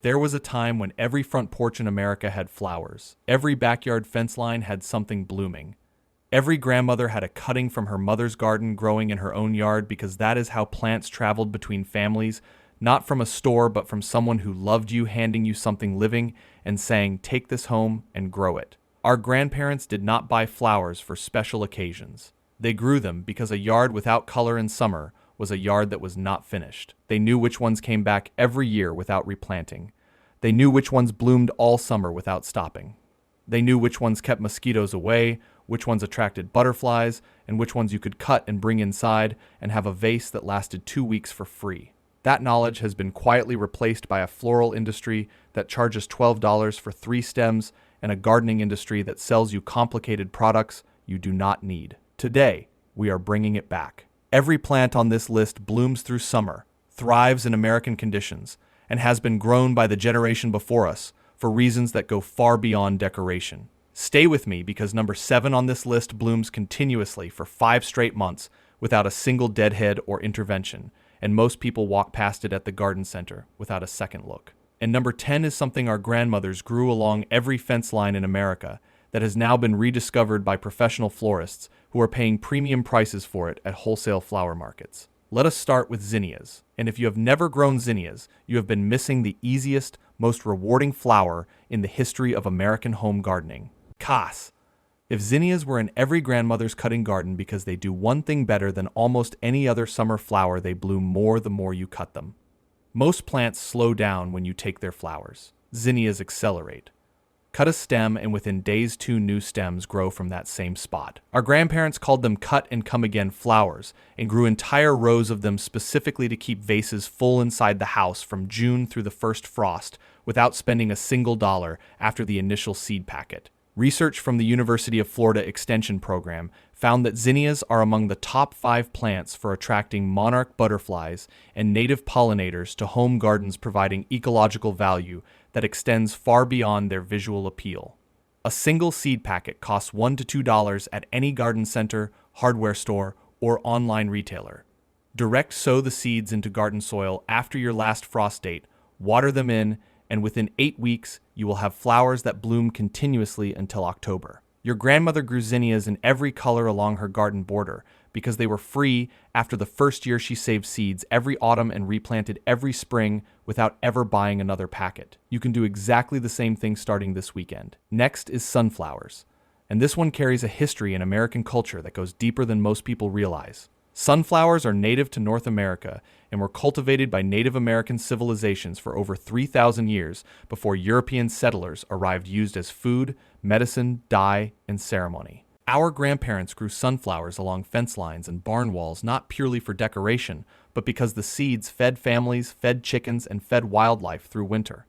There was a time when every front porch in America had flowers. Every backyard fence line had something blooming. Every grandmother had a cutting from her mother's garden growing in her own yard because that is how plants traveled between families, not from a store but from someone who loved you handing you something living and saying, "Take this home and grow it." Our grandparents did not buy flowers for special occasions. They grew them because a yard without color in summer was a yard that was not finished. They knew which ones came back every year without replanting. They knew which ones bloomed all summer without stopping. They knew which ones kept mosquitoes away, which ones attracted butterflies, and which ones you could cut and bring inside and have a vase that lasted 2 weeks for free. That knowledge has been quietly replaced by a floral industry that charges $12 for 3 stems and a gardening industry that sells you complicated products you do not need. Today, we are bringing it back. Every plant on this list blooms through summer, thrives in American conditions, and has been grown by the generation before us for reasons that go far beyond decoration. Stay with me because number 7 on this list blooms continuously for 5 straight months without a single deadhead or intervention, and most people walk past it at the garden center without a second look. And number 10 is something our grandmothers grew along every fence line in America that has now been rediscovered by professional florists who are paying premium prices for it at wholesale flower markets. Let us start with zinnias. And if you have never grown zinnias, you have been missing the easiest, most rewarding flower in the history of American home gardening. Kas. If zinnias were in every grandmother's cutting garden because they do one thing better than almost any other summer flower, they bloom more the more you cut them. Most plants slow down when you take their flowers. Zinnias accelerate. Cut a stem and within days 2 new stems grow from that same spot. Our grandparents called them cut and come again flowers and grew entire rows of them specifically to keep vases full inside the house from June through the first frost without spending a single dollar after the initial seed packet. Research from the University of Florida Extension Program found that zinnias are among the top 5 plants for attracting monarch butterflies and native pollinators to home gardens, providing ecological value that extends far beyond their visual appeal. A single seed packet costs $1 to $2 at any garden center, hardware store, or online retailer. Direct sow the seeds into garden soil after your last frost date, water them in, and within 8 weeks, you will have flowers that bloom continuously until October. Your grandmother grew zinnias in every color along her garden border because they were free after the first year she saved seeds every autumn and replanted every spring without ever buying another packet. You can do exactly the same thing starting this weekend. Next is sunflowers, and this one carries a history in American culture that goes deeper than most people realize. Sunflowers are native to North America and were cultivated by Native American civilizations for over 3,000 years before European settlers arrived, used as food, medicine, dye, and ceremony. Our grandparents grew sunflowers along fence lines and barn walls not purely for decoration, but because the seeds fed families, fed chickens, and fed wildlife through winter.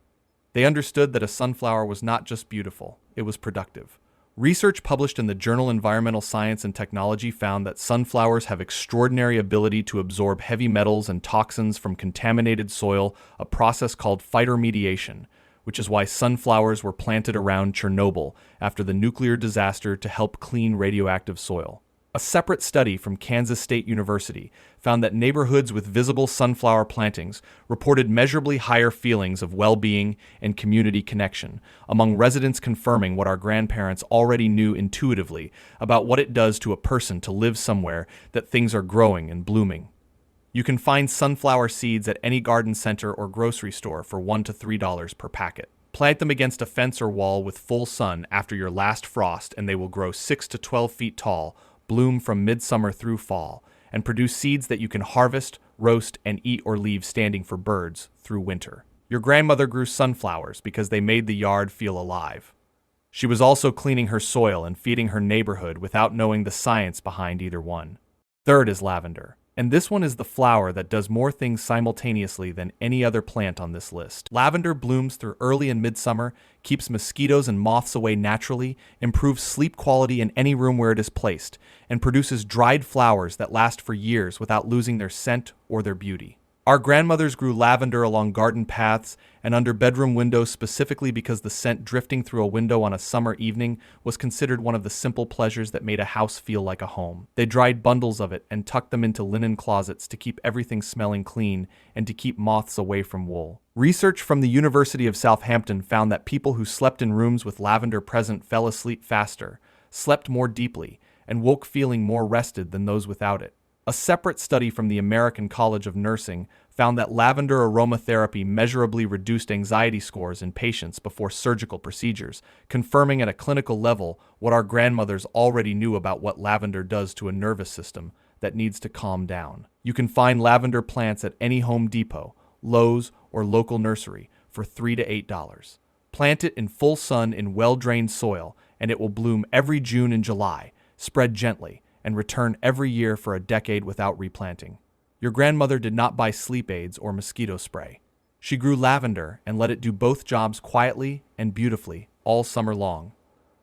They understood that a sunflower was not just beautiful, it was productive. Research published in the journal Environmental Science and Technology found that sunflowers have extraordinary ability to absorb heavy metals and toxins from contaminated soil, a process called phytoremediation, which is why sunflowers were planted around Chernobyl after the nuclear disaster to help clean radioactive soil. A separate study from Kansas State University found that neighborhoods with visible sunflower plantings reported measurably higher feelings of well-being and community connection among residents, confirming what our grandparents already knew intuitively about what it does to a person to live somewhere that things are growing and blooming. You can find sunflower seeds at any garden center or grocery store for $1 to $3 per packet. Plant them against a fence or wall with full sun after your last frost and they will grow 6 to 12 feet tall, bloom from midsummer through fall, and produce seeds that you can harvest, roast, and eat or leave standing for birds through winter. Your grandmother grew sunflowers because they made the yard feel alive. She was also cleaning her soil and feeding her neighborhood without knowing the science behind either one. Third is lavender. And this one is the flower that does more things simultaneously than any other plant on this list. Lavender blooms through early and midsummer, keeps mosquitoes and moths away naturally, improves sleep quality in any room where it is placed, and produces dried flowers that last for years without losing their scent or their beauty. Our grandmothers grew lavender along garden paths and under bedroom windows specifically because the scent drifting through a window on a summer evening was considered one of the simple pleasures that made a house feel like a home. They dried bundles of it and tucked them into linen closets to keep everything smelling clean and to keep moths away from wool. Research from the University of Southampton found that people who slept in rooms with lavender present fell asleep faster, slept more deeply, and woke feeling more rested than those without it. A separate study from the American College of Nursing found that lavender aromatherapy measurably reduced anxiety scores in patients before surgical procedures, confirming at a clinical level what our grandmothers already knew about what lavender does to a nervous system that needs to calm down. You can find lavender plants at any Home Depot, Lowe's, or local nursery for $3 to $8. Plant it in full sun in well-drained soil, and it will bloom every June and July, spread gently, and return every year for a decade without replanting. Your grandmother did not buy sleep aids or mosquito spray. She grew lavender and let it do both jobs quietly and beautifully all summer long.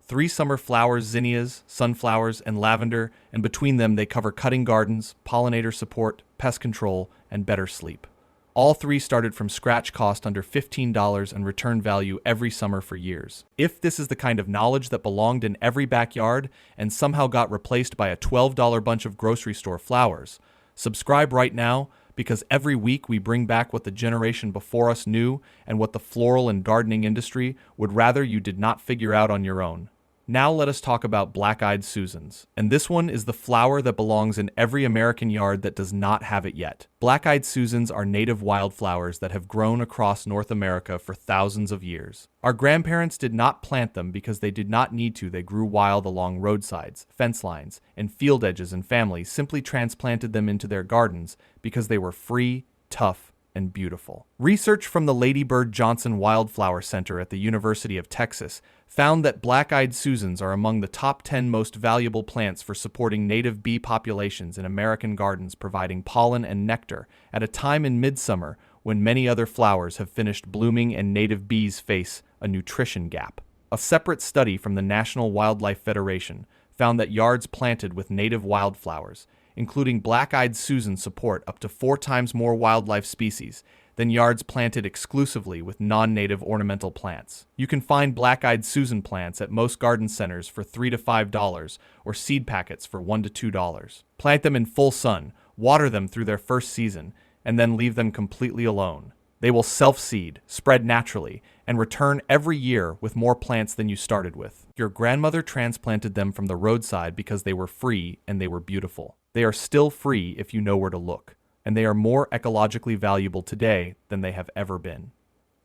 3 summer flowers: zinnias, sunflowers, and lavender, and between them they cover cutting gardens, pollinator support, pest control, and better sleep. All 3 started from scratch, cost under $15, and return value every summer for years. If this is the kind of knowledge that belonged in every backyard and somehow got replaced by a $12 bunch of grocery store flowers, subscribe right now, because every week we bring back what the generation before us knew and what the floral and gardening industry would rather you did not figure out on your own. Now let us talk about black-eyed Susans. And this one is the flower that belongs in every American yard that does not have it yet. Black-eyed Susans are native wildflowers that have grown across North America for thousands of years. Our grandparents did not plant them because they did not need to. They grew wild along roadsides, fence lines, and field edges, and families simply transplanted them into their gardens because they were free, tough, and beautiful. Research from the Lady Bird Johnson Wildflower Center at the University of Texas found that black-eyed Susans are among the top 10 most valuable plants for supporting native bee populations in American gardens, providing pollen and nectar at a time in midsummer when many other flowers have finished blooming and native bees face a nutrition gap. A separate study from the National Wildlife Federation found that yards planted with native wildflowers, including black-eyed Susan, support up to 4 times more wildlife species than yards planted exclusively with non-native ornamental plants. You can find black-eyed Susan plants at most garden centers for $3 to $5 or seed packets for $1 to $2. Plant them in full sun, water them through their first season, and then leave them completely alone. They will self-seed, spread naturally, and return every year with more plants than you started with. Your grandmother transplanted them from the roadside because they were free and they were beautiful. They are still free if you know where to look, and they are more ecologically valuable today than they have ever been.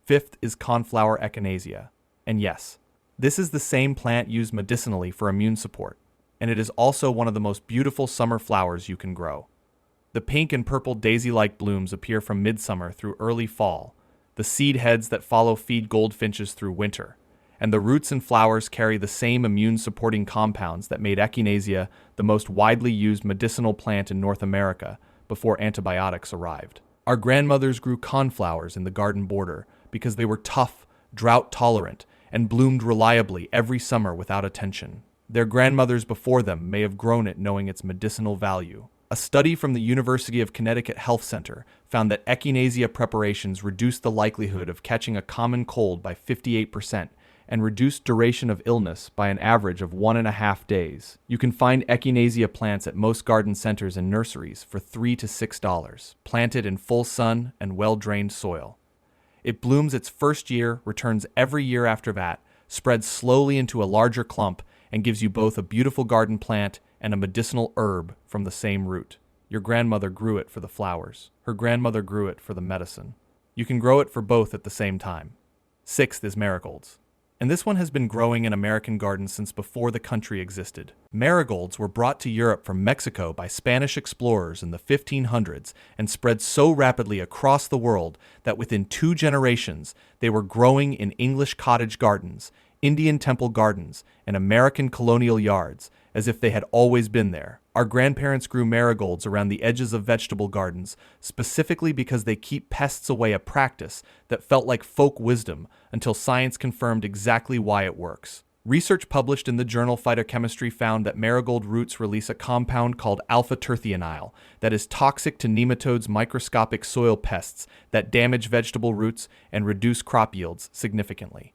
5th is coneflower echinacea. And yes, this is the same plant used medicinally for immune support, and it is also one of the most beautiful summer flowers you can grow. The pink and purple daisy-like blooms appear from midsummer through early fall. The seed heads that follow feed goldfinches through winter, and the roots and flowers carry the same immune-supporting compounds that made echinacea the most widely used medicinal plant in North America before antibiotics arrived. Our grandmothers grew coneflowers in the garden border because they were tough, drought-tolerant, and bloomed reliably every summer without attention. Their grandmothers before them may have grown it knowing its medicinal value. A study from the University of Connecticut Health Center found that echinacea preparations reduced the likelihood of catching a common cold by 58%, and reduced duration of illness by an average of 1.5 days. You can find echinacea plants at most garden centers and nurseries for $3 to $6, planted in full sun and well-drained soil. It blooms its first year, returns every year after that, spreads slowly into a larger clump, and gives you both a beautiful garden plant and a medicinal herb from the same root. Your grandmother grew it for the flowers. Her grandmother grew it for the medicine. You can grow it for both at the same time. 6th is marigolds. And this one has been growing in American gardens since before the country existed. Marigolds were brought to Europe from Mexico by Spanish explorers in the 1500s and spread so rapidly across the world that within 2 generations they were growing in English cottage gardens, Indian temple gardens, and American colonial yards, as if they had always been there. Our grandparents grew marigolds around the edges of vegetable gardens, specifically because they keep pests away, a practice that felt like folk wisdom until science confirmed exactly why it works. Research published in the journal Phytochemistry found that marigold roots release a compound called alpha-terthionyl that is toxic to nematodes, microscopic soil pests that damage vegetable roots and reduce crop yields significantly.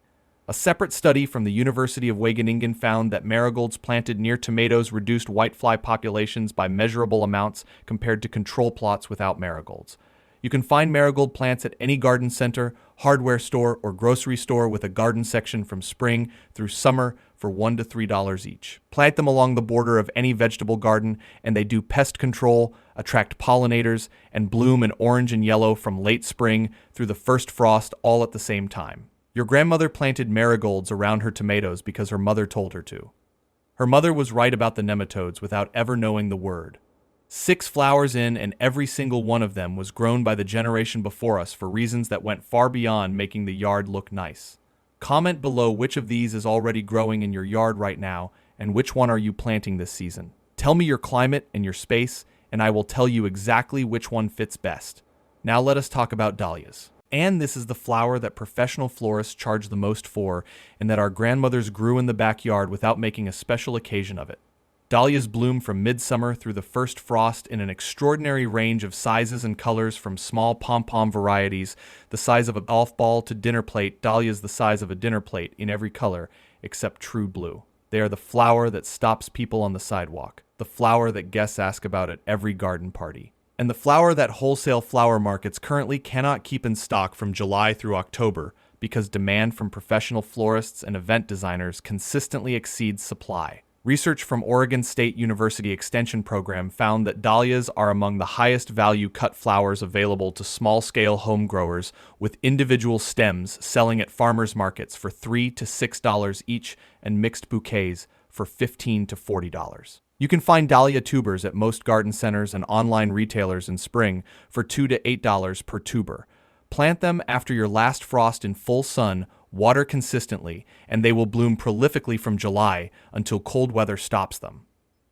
A separate study from the University of Wageningen found that marigolds planted near tomatoes reduced whitefly populations by measurable amounts compared to control plots without marigolds. You can find marigold plants at any garden center, hardware store, or grocery store with a garden section from spring through summer for $1 to $3 each. Plant them along the border of any vegetable garden, and they do pest control, attract pollinators, and bloom in orange and yellow from late spring through the first frost all at the same time. Your grandmother planted marigolds around her tomatoes because her mother told her to. Her mother was right about the nematodes without ever knowing the word. 6 flowers in, and every single one of them was grown by the generation before us for reasons that went far beyond making the yard look nice. Comment below which of these is already growing in your yard right now, and which one are you planting this season. Tell me your climate and your space, and I will tell you exactly which one fits best. Now let us talk about dahlias. And this is the flower that professional florists charge the most for, and that our grandmothers grew in the backyard without making a special occasion of it. Dahlias bloom from midsummer through the first frost in an extraordinary range of sizes and colors, from small pom-pom varieties the size of a golf ball to dinner plate dahlias the size of a dinner plate in every color except true blue. They are the flower that stops people on the sidewalk, the flower that guests ask about at every garden party, and the flower that wholesale flower markets currently cannot keep in stock from July through October because demand from professional florists and event designers consistently exceeds supply. Research from Oregon State University Extension Program found that dahlias are among the highest value cut flowers available to small-scale home growers, with individual stems selling at farmers markets for $3 to $6 each and mixed bouquets for $15 to $40. You can find dahlia tubers at most garden centers and online retailers in spring for $2 to $8 per tuber. Plant them after your last frost in full sun, water consistently, and they will bloom prolifically from July until cold weather stops them.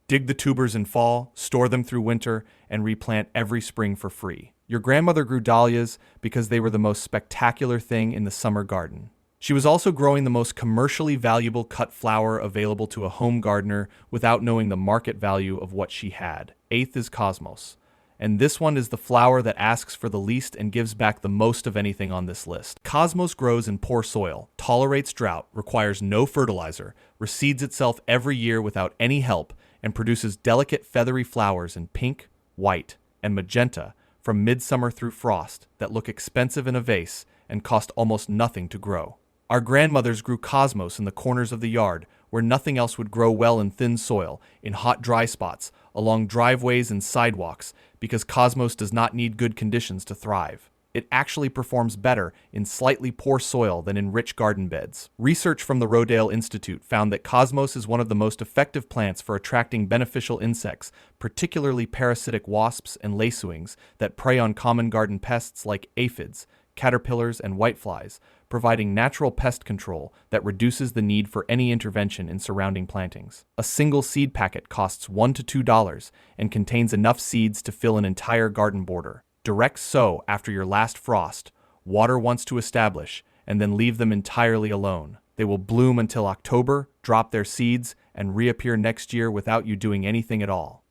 Dig the tubers in fall, store them through winter, and replant every spring for free. Your grandmother grew dahlias because they were the most spectacular thing in the summer garden. She was also growing the most commercially valuable cut flower available to a home gardener without knowing the market value of what she had. 8th is cosmos. And this one is the flower that asks for the least and gives back the most of anything on this list. Cosmos grows in poor soil, tolerates drought, requires no fertilizer, reseeds itself every year without any help, and produces delicate feathery flowers in pink, white, and magenta from midsummer through frost that look expensive in a vase and cost almost nothing to grow. Our grandmothers grew cosmos in the corners of the yard, where nothing else would grow well in thin soil, in hot, dry spots, along driveways and sidewalks, because cosmos does not need good conditions to thrive. It actually performs better in slightly poor soil than in rich garden beds. Research from the Rodale Institute found that cosmos is one of the most effective plants for attracting beneficial insects, particularly parasitic wasps and lacewings that prey on common garden pests like aphids, caterpillars, and whiteflies, providing natural pest control that reduces the need for any intervention in surrounding plantings. A single seed packet costs $1 to $2 and contains enough seeds to fill an entire garden border. Direct sow after your last frost, water once to establish, and then leave them entirely alone. They will bloom until October, drop their seeds, and reappear next year without you doing anything at all.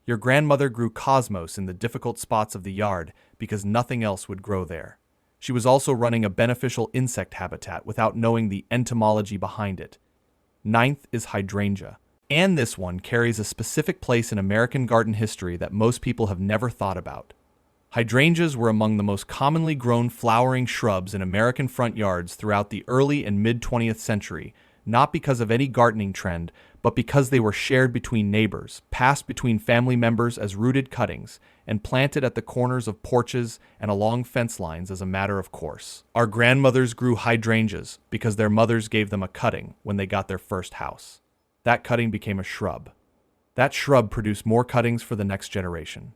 Your grandmother grew cosmos in the difficult spots of the yard because nothing else would grow there. She was also running a beneficial insect habitat without knowing the entomology behind it. 9th is hydrangea. And this one carries a specific place in American garden history that most people have never thought about. Hydrangeas were among the most commonly grown flowering shrubs in American front yards throughout the early and mid-20th century, not because of any gardening trend, but because they were shared between neighbors, passed between family members as rooted cuttings, and planted at the corners of porches and along fence lines as a matter of course. Our grandmothers grew hydrangeas because their mothers gave them a cutting when they got their first house. That cutting became a shrub. That shrub produced more cuttings for the next generation.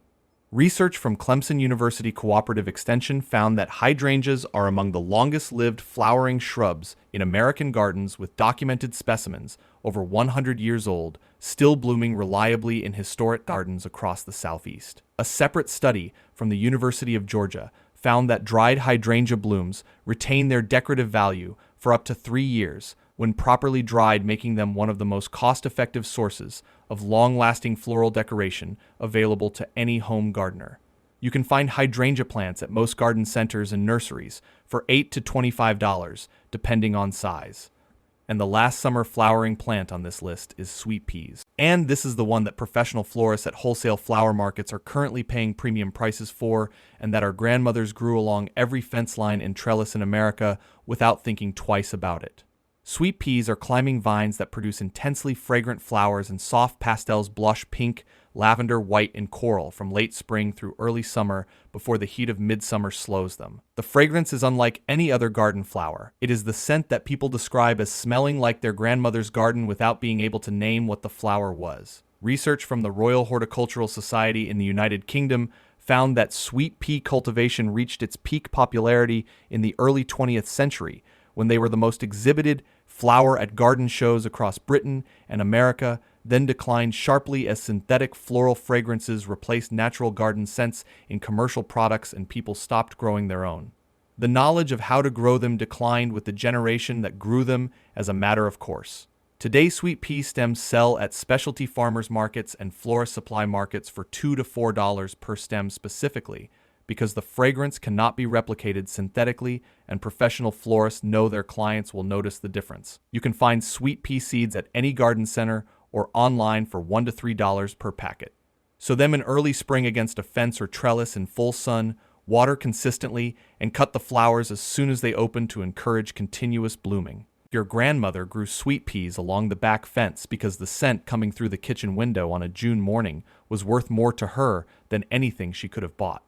Research from Clemson University Cooperative Extension found that hydrangeas are among the longest-lived flowering shrubs in American gardens, with documented specimens over 100 years old, still blooming reliably in historic gardens across the Southeast. A separate study from the University of Georgia found that dried hydrangea blooms retain their decorative value for up to 3 years, when properly dried, making them one of the most cost-effective sources of long-lasting floral decoration available to any home gardener. You can find hydrangea plants at most garden centers and nurseries for $8 to $25, depending on size. And the last summer flowering plant on this list is sweet peas. And this is the one that professional florists at wholesale flower markets are currently paying premium prices for, and that our grandmothers grew along every fence line and trellis in America without thinking twice about it. Sweet peas are climbing vines that produce intensely fragrant flowers in soft pastels blush pink, lavender, white, and coral from late spring through early summer before the heat of midsummer slows them. The fragrance is unlike any other garden flower. It is the scent that people describe as smelling like their grandmother's garden without being able to name what the flower was. Research from the Royal Horticultural Society in the United Kingdom found that sweet pea cultivation reached its peak popularity in the early 20th century, when they were the most exhibited flower at garden shows across Britain and America, then declined sharply as synthetic floral fragrances replaced natural garden scents in commercial products and people stopped growing their own. The knowledge of how to grow them declined with the generation that grew them as a matter of course. Today, sweet pea stems sell at specialty farmers markets and florist supply markets for $2 to $4 per stem specifically, because the fragrance cannot be replicated synthetically and professional florists know their clients will notice the difference. You can find sweet pea seeds at any garden center or online for $1 to $3 per packet. Sow them in early spring against a fence or trellis in full sun, water consistently, and cut the flowers as soon as they open to encourage continuous blooming. Your grandmother grew sweet peas along the back fence because the scent coming through the kitchen window on a June morning was worth more to her than anything she could have bought.